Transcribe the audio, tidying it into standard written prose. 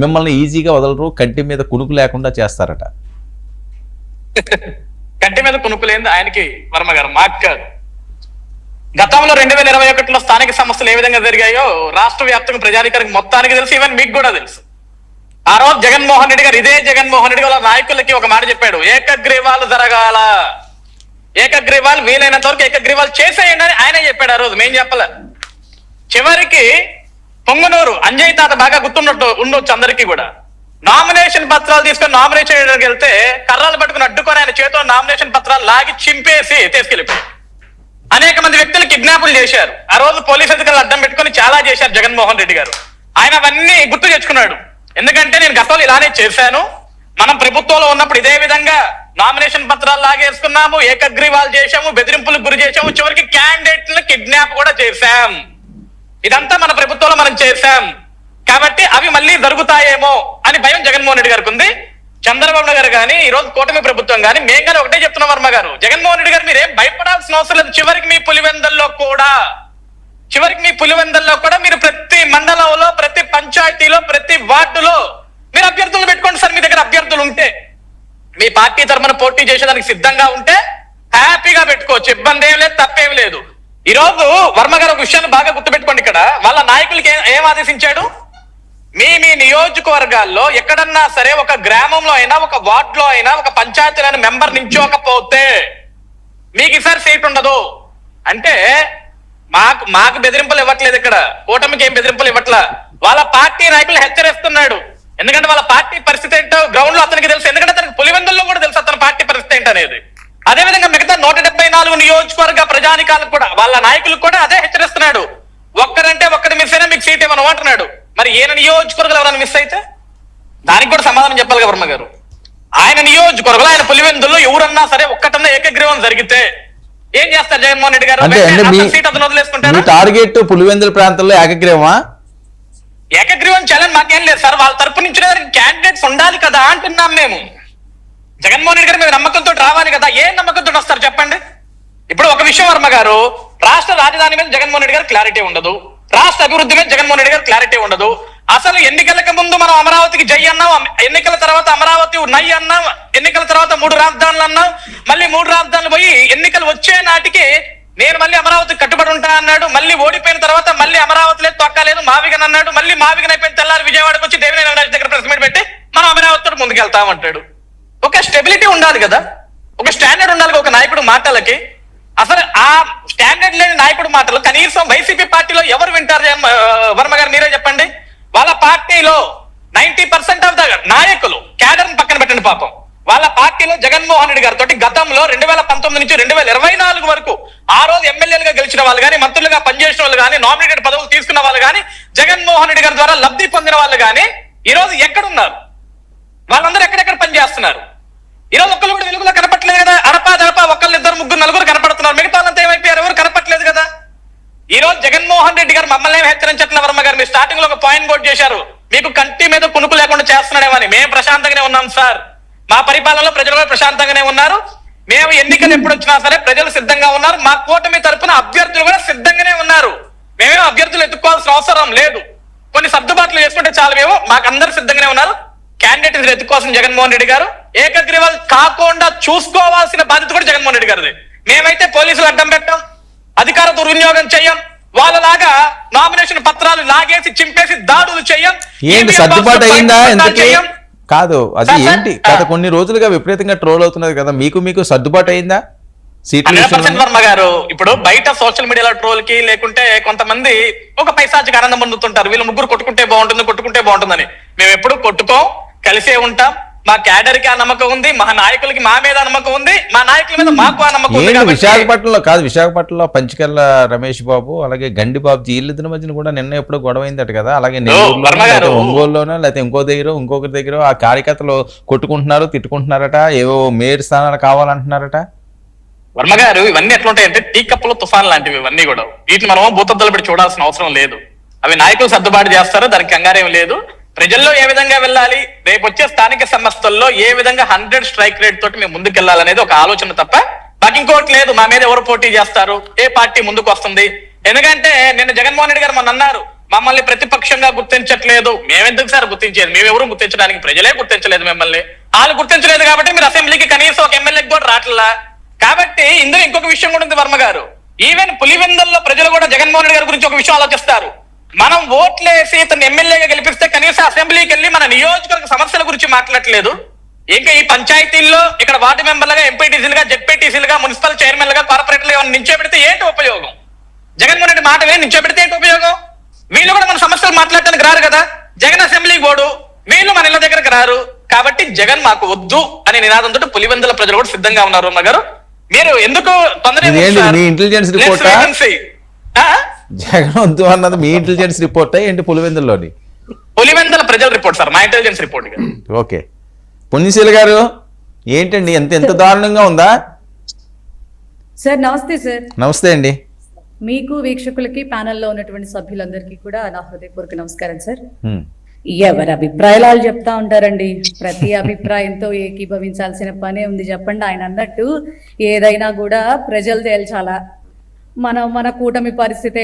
మిమ్మల్ని ఈజీగా వదలరు, కంటి మీద కునుకు లేకుండా చేస్తారట. కంటి మీద కునుకులేంది ఆయనకి వర్మ గారు, మాకు కాదు. గతంలో 2021లో స్థానిక సంస్థలు ఏ విధంగా జరిగాయో రాష్ట్ర వ్యాప్తంగా ప్రజాధికారికి మొత్తానికి తెలుసు, ఈవెన్ మీకు కూడా తెలుసు. ఆ రోజు జగన్మోహన్ రెడ్డి గారు, ఇదే జగన్మోహన్ రెడ్డి గారు నాయకులకి ఒక మాట చెప్పాడు, ఏకగ్రీవాలు జరగాల, ఏకగ్రీవాలు వీలైనంత వరకు ఏకగ్రీవాలు చేసేయండి అని ఆయన చెప్పాడు. ఆ రోజు మేము చెప్పలే. చివరికి పొంగనూరు అంజయ్ తాత బాగా గుర్తున్నట్టు ఉండొచ్చు అందరికీ కూడా, నామినేషన్ పత్రాలు తీసుకొని నామినేషన్ చేయడానికి వెళ్తే కర్రలు పట్టుకుని అడ్డుకొని ఆయన చేతిలో నామినేషన్ పత్రాలు లాగి చింపేసి తీసుకెళ్లిపోయారు. అనేక మంది వ్యక్తులు కిడ్నాపులు చేశారు. ఆ రోజు పోలీసు అధికారులు అడ్డం పెట్టుకుని చాలా చేశారు జగన్మోహన్ రెడ్డి గారు. ఆయన అవన్నీ గుర్తు తెచ్చుకున్నాడు. ఎందుకంటే నేను గతంలో ఇలానే చేశాను, మనం ప్రభుత్వంలో ఉన్నప్పుడు ఇదే విధంగా నామినేషన్ పత్రాలు లాగేసుకున్నాము, ఏకగ్రీవాలు చేశాము, బెదిరింపులకు గురి చేశాము, చివరికి క్యాండిడేట్లను కిడ్నాప్ కూడా చేశాం. ఇదంతా మన ప్రభుత్వంలో మనం చేశాం కాబట్టి అవి మళ్ళీ జరుగుతాయేమో అని భయం జగన్మోహన్ రెడ్డి గారికి ఉంది. చంద్రబాబు గారు కానీ, ఈ రోజు కూటమి ప్రభుత్వం కానీ, మేము కానీ ఒకటే చెప్తున్నాం వర్మ గారు, జగన్మోహన్ రెడ్డి గారు మీరేం భయపడాల్సిన అవసరం లేదు. చివరికి మీ పులివెందల్లో కూడా మీరు ప్రతి మండలంలో, ప్రతి పంచాయతీలో, ప్రతి వార్డులో మీరు అభ్యర్థులు పెట్టుకోండి సార్. మీ దగ్గర అభ్యర్థులు ఉంటే, మీ పార్టీ తరఫున పోటీ చేసేదానికి సిద్ధంగా ఉంటే హ్యాపీగా పెట్టుకోవచ్చు, ఇబ్బంది ఏం లేదు, తప్పేం లేదు. ఈ రోజు వర్మ గారు ఒక విషయాన్ని బాగా గుర్తుపెట్టుకోండి. ఇక్కడ వాళ్ళ నాయకులకి ఏం ఆదేశించాడు, మీ నియోజకవర్గాల్లో ఎక్కడన్నా సరే ఒక గ్రామంలో అయినా, ఒక వార్డులో అయినా, ఒక పంచాయతీలో అయినా మెంబర్ నించోకపోతే మీకు ఈసారి సీట్ ఉండదు అంటే మాకు బెదిరింపులు ఇవ్వట్లేదు. ఇక్కడ కూటమికి ఏం బెదిరింపులు ఇవ్వట్లా, వాళ్ళ పార్టీ నాయకులు హెచ్చరిస్తున్నాడు. ఎందుకంటే వాళ్ళ పార్టీ పరిస్థితి ఏంటో గ్రౌండ్ లో అతనికి తెలుసు, ఎందుకంటే అతనికి పులివెందుల్లో కూడా తెలుసు అతని పార్టీ పరిస్థితి ఏంటనేది. అదేవిధంగా మిగతా 174 నియోజకవర్గ ప్రజానికాలకు కూడా, వాళ్ళ నాయకులకు కూడా అదే హెచ్చరిస్తున్నాడు. ఒక్కరంటే ఒక్కటి మిస్ అయినా మీకు సీట్ ఇవ్వను అంటున్నాడు. మరి ఈయన నియోజకవర్గాలు ఎవరైనా మిస్ అయితే దానికి కూడా సమాధానం చెప్పాలి వర్మ గారు. ఆయన నియోజకవర్గంలో, ఆయన పులివెందుల్లో ఎవరన్నా సరే ఒక్కటన్నా ఏకగ్రీవం జరిగితే ఏం చేస్తారు జగన్మోహన్ రెడ్డి గారు? సీట్ అతను వదిలేసుకుంటారు. టార్గెట్ పులివెందుల ప్రాంతంలో ఏకగ్రీవమా? ఏకగ్రీవం చేయాలని మాకేం లేదు సార్, వాళ్ళ తరపు నుంచి క్యాండిడేట్స్ ఉండాలి కదా అంటున్నాం మేము. జగన్మోహన్ రెడ్డి గారు మేము నమ్మకంతో రావాలి కదా. ఏ నమ్మకంతో వస్తారు చెప్పండి? ఇప్పుడు ఒక విషయం వర్మ గారు, రాష్ట్ర రాజధాని మీద జగన్మోహన్ రెడ్డి గారు క్లారిటీ ఉండదు, రాష్ట్ర అభివృద్ధి మీద జగన్మోహన్ రెడ్డి గారు క్లారిటీ ఉండదు. అసలు ఎన్నికలకు ముందు మనం అమరావతికి జై అన్నాం, ఎన్నికల తర్వాత అమరావతి నై అన్నాం, ఎన్నికల తర్వాత 3 రాజధానులు అన్నాం, మళ్ళీ 3 రాజధానులు పోయి ఎన్నికలు వచ్చే నాటికి నేను మళ్ళీ అమరావతికి కట్టుబడి ఉంటా అన్నాడు. మళ్ళీ ఓడిపోయిన తర్వాత మళ్ళీ అమరావతి లేదు, తొక్కలేదు, మావిగన్ అన్నాడు. మళ్ళీ మావిగన్ అయిపోయిన తెల్లారి విజయవాడకు వచ్చి దేవినేని అవినాష్ దగ్గర ప్రెస్ మీట్ పెట్టి మనం అమరావతితో ముందుకెళ్తామంటాడు. ఒక స్టెబిలిటీ ఉండాలి కదా, ఒక స్టాండర్డ్ ఉండాలి ఒక నాయకుడు మాటలకి. అసలు ఆ స్టాండర్డ్ లేని నాయకుడు మాటలు కనీసం వైసీపీ పార్టీలో ఎవరు వింటారు వర్మ గారు? మీరే చెప్పండి. వాళ్ళ పార్టీలో 90% ఆఫ్ ద నాయకులు క్యాడర్ పక్కన పెట్టండి పాపం, వాళ్ళ పార్టీలో జగన్మోహన్ రెడ్డి గారితో గతంలో 2019 నుంచి 2024 వరకు ఆ రోజు ఎమ్మెల్యేలుగా గెలిచిన వాళ్ళు కానీ, మంత్రులుగా పనిచేసిన వాళ్ళు కానీ, నామినేటెడ్ పదవులు తీసుకున్న వాళ్ళు కానీ, జగన్మోహన్ రెడ్డి గారి ద్వారా లబ్ధి పొందిన వాళ్ళు కానీ ఈ రోజు ఎక్కడున్నారు? వాళ్ళందరూ ఎక్కడెక్కడ పనిచేస్తున్నారు? ఈ రోజు ఒక్కళ్ళు కూడా వెలుగులో కనపట్లేదు కదా. అడపా ఒకళ్ళు, 2, 3, 4 కనపడుతున్నారు, మిగతా వాళ్ళంతా ఏమైపోయారు? ఎవరు కనపట్లేదు కదా. ఈ రోజు జగన్మోహన్ రెడ్డి గారు మమ్మల్ని ఏం హెచ్చరించట్లేదు వర్మ గారు. మీరు స్టార్టింగ్ లో ఒక పాయింట్ కోట్ చేశారు, మీకు కంటి మీద కునుకు లేకుండా చేస్తున్నాడేమని. మేము ప్రశాంతంగానే ఉన్నాం సార్, మా పరిపాలనలో ప్రజలు కూడా ప్రశాంతంగానే ఉన్నారు. మేము ఎన్నికలు ఎప్పుడు వచ్చినా సరే ప్రజలు సిద్ధంగా ఉన్నారు, మా కూటమి తరపున అభ్యర్థులు కూడా సిద్ధంగానే ఉన్నారు. మేమేమో అభ్యర్థులు ఎత్తుకోవాల్సిన అవసరం లేదు, కొన్ని సర్దుబాట్లు చేసుకుంటే చాలు. మేము మాకందరూ సిద్ధంగానే ఉన్నారు. క్యాండిడేట్ ఎత్తుకోవాల్సిన జగన్మోహన్ రెడ్డి గారు, ఏకగ్రీవాలు కాకుండా చూసుకోవాల్సిన బాధ్యత కూడా జగన్మోహన్ రెడ్డి గారిది. మేమైతే పోలీసులు అడ్డం పెట్టాం, అధికార దుర్వినియోగం చెయ్యం, వాళ్ళలాగా నామినేషన్ పత్రాలు లాగేసి చింపేసి దాడులు చెయ్యం. ఏంటి సర్దుబాటు అయిందా? కాదు అది ఏంటి, గత కొన్ని రోజులుగా విపరీతంగా ట్రోల్ అవుతున్నది కదా, మీకు సర్దుబాటు అయిందా? 100% వర్మ గారు. ఇప్పుడు బయట సోషల్ మీడియాలో ట్రోల్ కి లేకుంటే కొంతమంది ఒక పైశాచిక ఆనందం పొందుతుంటారు, వీళ్ళు ముగ్గురు కొట్టుకుంటే బాగుంటుందని. మేము ఎప్పుడు కొట్టుకోం, కలిసే ఉంటాం. మా క్యాడర్ కి ఆ నమ్మకం ఉంది, మా నాయకులకి మా మీద నమ్మకం ఉంది, మా నాయకుల మీద మాకు ఆ నమ్మకం ఉంది. విశాఖపట్నంలో పంచకర్ల రమేష్ బాబు అలాగే గండి బాబు వీళ్ళిద్దరి మధ్యన కూడా నిన్న ఎప్పుడో గొడవ అయిందట కదా. అలాగే ఒంగోలులోనో లేకపోతే ఇంకొకరి దగ్గర ఆ కార్యకర్తలు కొట్టుకుంటున్నారు, తిట్టుకుంటున్నారట, ఏవో మేయర్ స్థానాలు కావాలంటున్నారట. వర్మ గారు ఇవన్నీ ఎట్లుంటాయంటే టీ కప్పులో తుఫాన్ లాంటివి. ఇవన్నీ కూడా వీటిని మనం భూతద్దలు పెట్టి చూడాల్సిన అవసరం లేదు. అవి నాయకులు సర్దుబాటు చేస్తారు, దానికి కంగారేం లేదు. ప్రజల్లో ఏ విధంగా వెళ్ళాలి, రేపు వచ్చే స్థానిక సంస్థల్లో ఏ విధంగా 100 స్ట్రైక్ రేట్ తోటి మేము ముందుకెళ్లాలనేది ఒక ఆలోచన తప్ప మాకు ఇంకోటి లేదు. మా మీద ఎవరు పోటీ చేస్తారు, ఏ పార్టీ ముందుకు వస్తుంది. ఎందుకంటే నిన్న జగన్మోహన్ రెడ్డి గారు మొన్న అన్నారు, మమ్మల్ని ప్రతిపక్షంగా గుర్తించట్లేదు. మేమెందుకు సార్ గుర్తించేది? మేమెవరూ గుర్తించడానికి, ప్రజలే గుర్తించలేదు మిమ్మల్ని. వాళ్ళు గుర్తించలేదు కాబట్టి మీరు అసెంబ్లీకి కనీసం ఒక ఎమ్మెల్యేకి కూడా రావట్లా. కాబట్టి ఇందులో ఇంకొక విషయం కూడా ఉంది వర్మ గారు. ఈవెన్ పులివెందుల్లో ప్రజలు కూడా జగన్మోహన్ రెడ్డి గారి గురించి ఒక విషయం ఆలోచిస్తారు. మనం ఓట్లేసి ఇతను ఎమ్మెల్యేగా గెలిపిస్తే కనీసం అసెంబ్లీకి వెళ్ళి మన నియోజకవర్గ సమస్యల గురించి మాట్లాడట్లేదు. ఇంకా ఈ పంచాయతీల్లో ఇక్కడ వార్డు మెంబర్లుగా, ఎంపీటీసీలుగా, జెడ్పీటీసీలుగా, మున్సిపల్ చైర్మన్లుగా, కార్పొరేటర్లు ఏమైనా నించోబెడితే ఏంటి ఉపయోగం? జగన్మోహన్ రెడ్డి మాట నించోబెడితే ఏంటి ఉపయోగం? వీళ్ళు కూడా మన సమస్యలు మాట్లాడటానికి రారు కదా. జగన్ అసెంబ్లీకి పోడు, వీళ్ళు మన ఇళ్ళ దగ్గరకు రారు. కాబట్టి జగన్ మాకు వద్దు అనే నినాదంతో పులివెందుల ప్రజలు కూడా సిద్ధంగా ఉన్నారు. వర్మ గారు, మీరు ఎందుకు మీ ఇంటెలిజెన్స్ రిపోర్టా? జగన్ వద్దు అన్నది మీ ఇంటెలిజెన్స్ రిపోర్టా ఏంటి? పులివెందుల్లోని పులివెందుల ప్రజల రిపోర్ట్ సార్, మా ఇంటెలిజెన్స్ రిపోర్ట్. ఓకే, పుణ్యశీల గారు ఏంటండి, ఎంత దారుణంగా ఉందా? సార్ నమస్తే సార్. నమస్తే అండి. మీకు, వీక్షకులకి, ప్యానెల్లో ఉన్నటువంటి సభ్యులందరికీ కూడా నా హృదయపూర్వక నమస్కారం సార్. హ్మ్. ఎవరి అభిప్రాయాలు చెప్తా ఉంటారండి. ప్రతి అభిప్రాయంతో ఏకీభవించాల్సిన పనే ఉంది. చెప్పండి, ఆయన అన్నట్టు ఏదైనా కూడా ప్రజలు తేల్చాలా. మన కూటమి పరిస్థితి